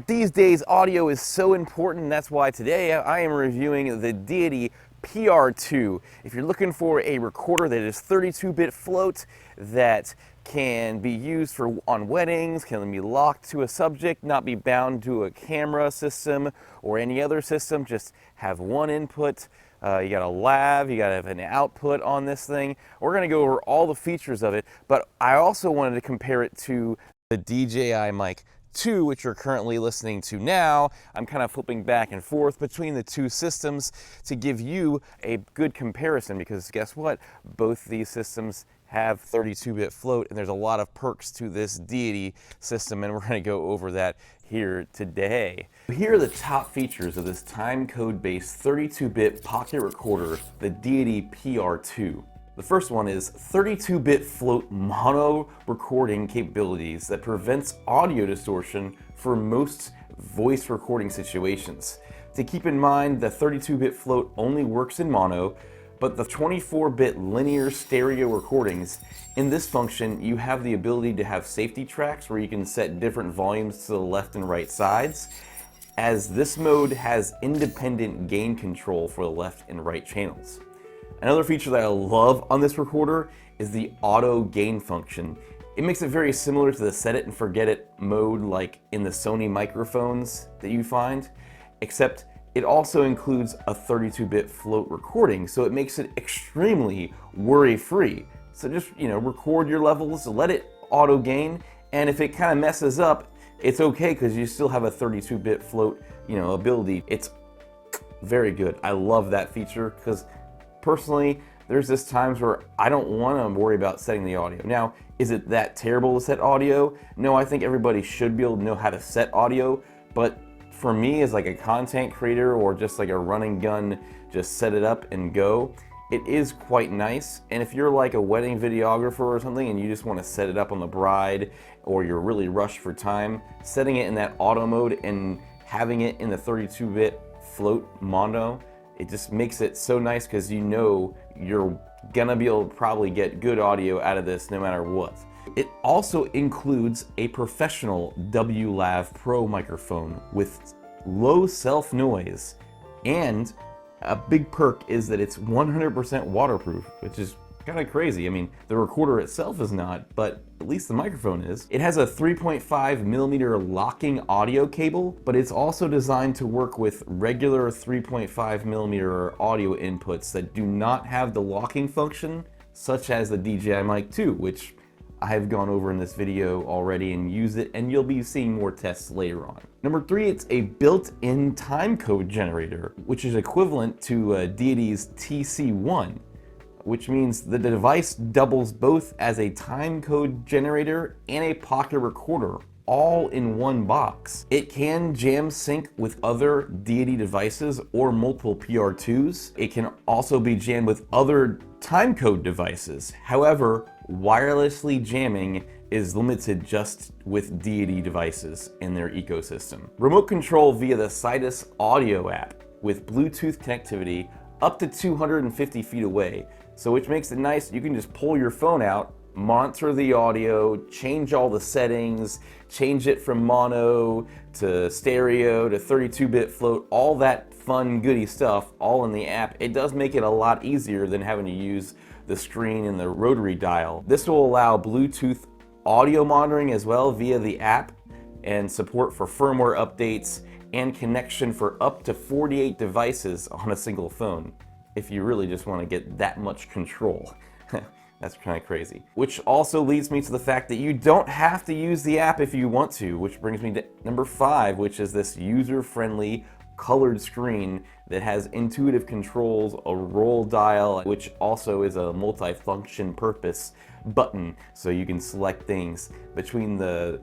These days, audio is so important. That's why today I am reviewing the Deity PR-2. If you're looking for a recorder that is 32-bit float that can be used on weddings, can be locked to a subject, not be bound to a camera system or any other system, just have one input. You got a lav, you got to have an output on this thing. We're going to go over all the features of it, but I also wanted to compare it to the DJI Mic 2, which you're currently listening to now. I'm kind of flipping back and forth between the two systems to give you a good comparison, because guess what? Both these systems have 32-bit float, and there's a lot of perks to this Deity system, and we're going to go over that here today. Here are the top features of this timecode based 32-bit pocket recorder, the Deity PR-2. The first one is 32-bit float mono recording capabilities that prevents audio distortion for most voice recording situations. To keep in mind, the 32-bit float only works in mono, but the 24-bit linear stereo recordings, in this function you have the ability to have safety tracks where you can set different volumes to the left and right sides, as this mode has independent gain control for the left and right channels. Another feature that I love on this recorder is the AutoGain function. It makes it very similar to the set it and forget it mode like in the Sony microphones that you find, except it also includes a 32-bit float recording, so it makes it extremely worry-free. So just, record your levels, let it AutoGain, and if it kind of messes up, it's okay because you still have a 32-bit float, ability. It's very good. I love that feature because personally, there's just times where I don't want to worry about setting the audio. Now, is it that terrible to set audio? No, I think everybody should be able to know how to set audio, but for me as like a content creator or just like a run and gun, just set it up and go, it is quite nice. And if you're like a wedding videographer or something and you just want to set it up on the bride, or you're really rushed for time, setting it in that auto mode and having it in the 32-bit float mono, it just makes it so nice because you're gonna be able to probably get good audio out of this no matter what. It also includes a professional W.Lav Pro microphone with low self noise, and a big perk is that it's 100% waterproof, which is kind of crazy. I mean, the recorder itself is not, but at least the microphone is. It has a 3.5mm locking audio cable, but it's also designed to work with regular 3.5mm audio inputs that do not have the locking function, such as the DJI Mic 2, which I have gone over in this video already and used it, and you'll be seeing more tests later on. Number 3, it's a built-in timecode generator, which is equivalent to Deity's TC1, which means the device doubles both as a timecode generator and a pocket recorder, all in one box. It can jam sync with other Deity devices or multiple PR-2s. It can also be jammed with other timecode devices. However, wirelessly jamming is limited just with Deity devices in their ecosystem. Remote control via the Sidus Audio app with Bluetooth connectivity up to 250 feet away. So which makes it nice, you can just pull your phone out, monitor the audio, change all the settings, change it from mono to stereo to 32-bit float, all that fun goody stuff, all in the app. It does make it a lot easier than having to use the screen and the rotary dial. This will allow Bluetooth audio monitoring as well via the app, and support for firmware updates and connection for up to 48 devices on a single phone, if you really just want to get that much control. That's kind of crazy. Which also leads me to the fact that you don't have to use the app if you want to, which brings me to number 5, which is this user-friendly colored screen that has intuitive controls, a roll dial, which also is a multi-function purpose button, so you can select things between the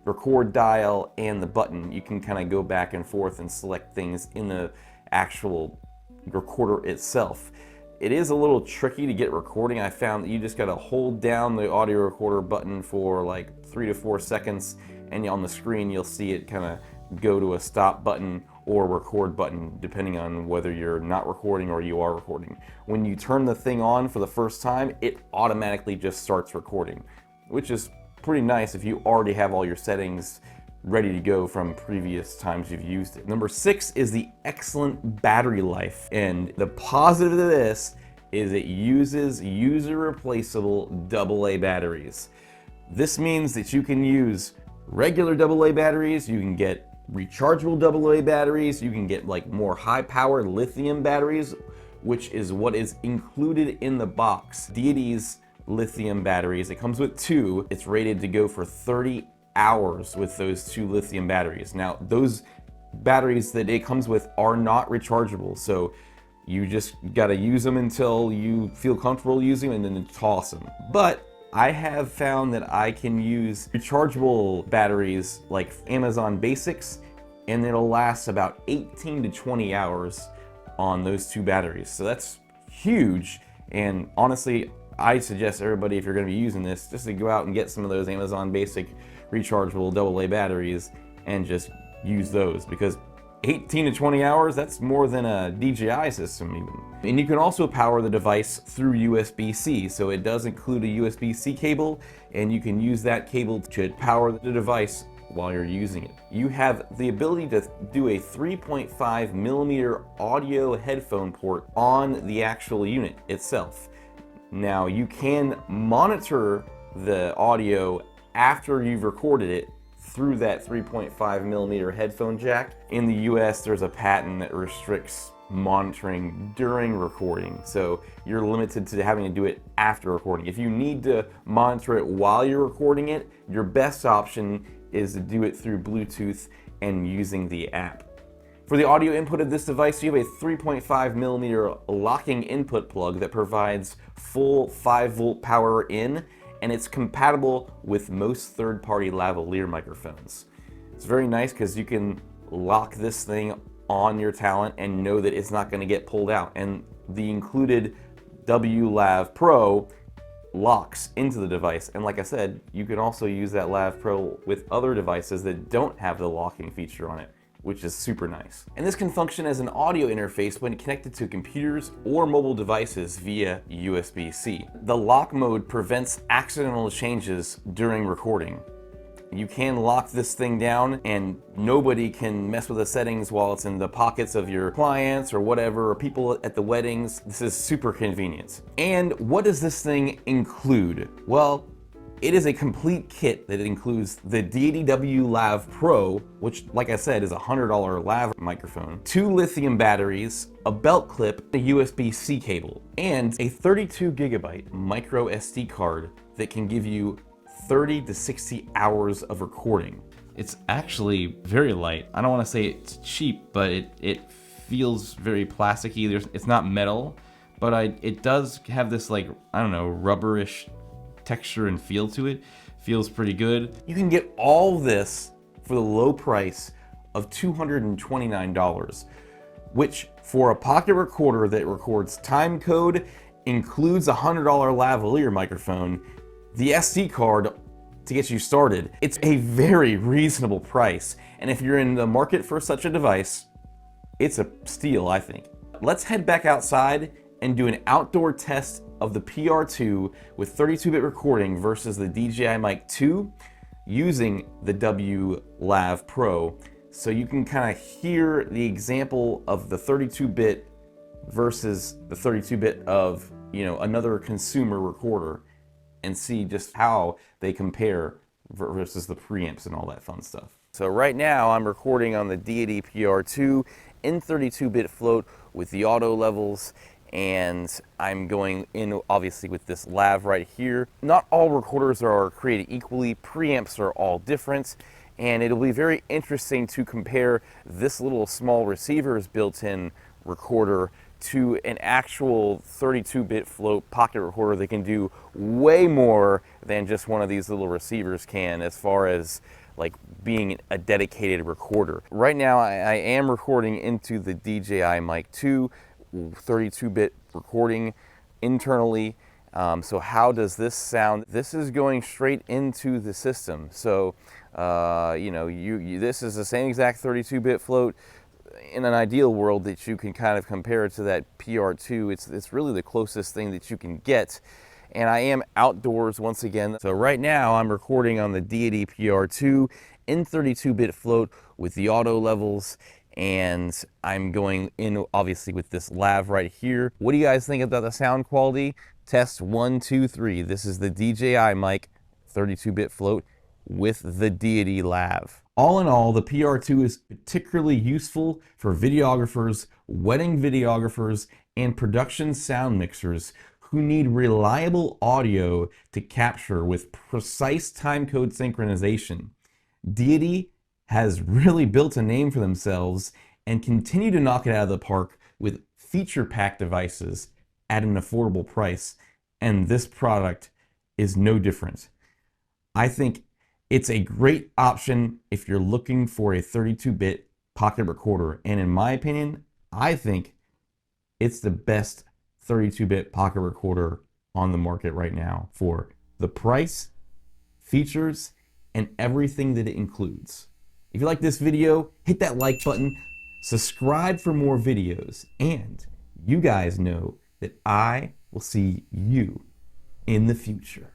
record dial and the button. You can kind of go back and forth and select things in the actual recorder itself. It is a little tricky to get recording. I found that you just gotta hold down the audio recorder button for like 3 to 4 seconds, and on the screen you'll see it kind of go to a stop button or record button, depending on whether you're not recording or you are recording. When you turn the thing on for the first time, it automatically just starts recording, which is pretty nice if you already have all your settings ready to go from previous times you've used it. Number 6 is the excellent battery life. And the positive of this is it uses user replaceable AA batteries. This means that you can use regular AA batteries, you can get rechargeable AA batteries, you can get like more high powered lithium batteries, which is what is included in the box. Deity's lithium batteries, it comes with 2. It's rated to go for 30 hours with those 2 lithium batteries. Now, those batteries that it comes with are not rechargeable, so you just gotta use them until you feel comfortable using them and then toss them. But I have found that I can use rechargeable batteries like Amazon Basics, and it'll last about 18 to 20 hours on those 2 batteries. So that's huge, and honestly, I suggest everybody, if you're gonna be using this, just to go out and get some of those Amazon Basic rechargeable AA batteries and just use those, because 18 to 20 hours, that's more than a DJI system even. And you can also power the device through USB-C, so it does include a USB-C cable, and you can use that cable to power the device while you're using it. You have the ability to do a 3.5 millimeter audio headphone port on the actual unit itself. Now, you can monitor the audio after you've recorded it through that 3.5 millimeter headphone jack. In the US, there's a patent that restricts monitoring during recording, so you're limited to having to do it after recording. If you need to monitor it while you're recording it, your best option is to do it through Bluetooth and using the app. For the audio input of this device, you have a 3.5 millimeter locking input plug that provides full 5-volt power in, and it's compatible with most third-party lavalier microphones. It's very nice because you can lock this thing on your talent and know that it's not going to get pulled out. And the included W.Lav Pro locks into the device. And like I said, you can also use that Lav Pro with other devices that don't have the locking feature on it, which is super nice. And this can function as an audio interface when connected to computers or mobile devices via USB-C. The lock mode prevents accidental changes during recording. You can lock this thing down and nobody can mess with the settings while it's in the pockets of your clients or whatever, or people at the weddings. This is super convenient. And what does this thing include? Well, it is a complete kit that includes the Deity W.Lav Pro, which, like I said, is a $100 lav microphone, 2 lithium batteries, a belt clip, a USB-C cable, and a 32 gigabyte micro SD card that can give you 30 to 60 hours of recording. It's actually very light. I don't want to say it's cheap, but it feels very plasticky. It's not metal, but it does have this, like, I don't know, rubberish texture and feel to it. Feels pretty good. You can get all this for the low price of $229, which for a pocket recorder that records timecode, includes a $100 lavalier microphone, the SD card to get you started, it's a very reasonable price. And if you're in the market for such a device, it's a steal, I think. Let's head back outside and do an outdoor test of the PR-2 with 32-bit recording versus the DJI Mic 2 using the W.Lav Pro, so you can kind of hear the example of the 32-bit versus the 32-bit of, you know, another consumer recorder, and see just how they compare versus the preamps and all that fun stuff. So right now I'm recording on the Deity PR-2 in 32-bit float with the auto levels, and I'm going in obviously with this lav right here. Not all recorders are created equally, preamps are all different, and it'll be very interesting to compare this little small receiver's built-in recorder to an actual 32-bit float pocket recorder that can do way more than just one of these little receivers can as far as like being a dedicated recorder. Right now I am recording into the DJI Mic 2 32-bit recording internally. So how does this sound? This is going straight into the system. So you know, this is the same exact 32-bit float. In an ideal world that you can kind of compare it to that PR-2, it's really the closest thing that you can get. And I am outdoors once again. So right now I'm recording on the Deity PR-2 in 32-bit float with the auto levels, and I'm going in obviously with this lav right here. What do you guys think about the sound quality? Test 1, 2, 3. This is the DJI mic, 32-bit float with the Deity lav. All in all, the PR-2 is particularly useful for videographers, wedding videographers, and production sound mixers who need reliable audio to capture with precise timecode synchronization. Deity has really built a name for themselves and continue to knock it out of the park with feature-packed devices at an affordable price, and this product is no different. I think it's a great option if you're looking for a 32-bit pocket recorder, and in my opinion, I think it's the best 32-bit pocket recorder on the market right now for the price, features, and everything that it includes. If you like this video, hit that like button, subscribe for more videos, and you guys know that I will see you in the future.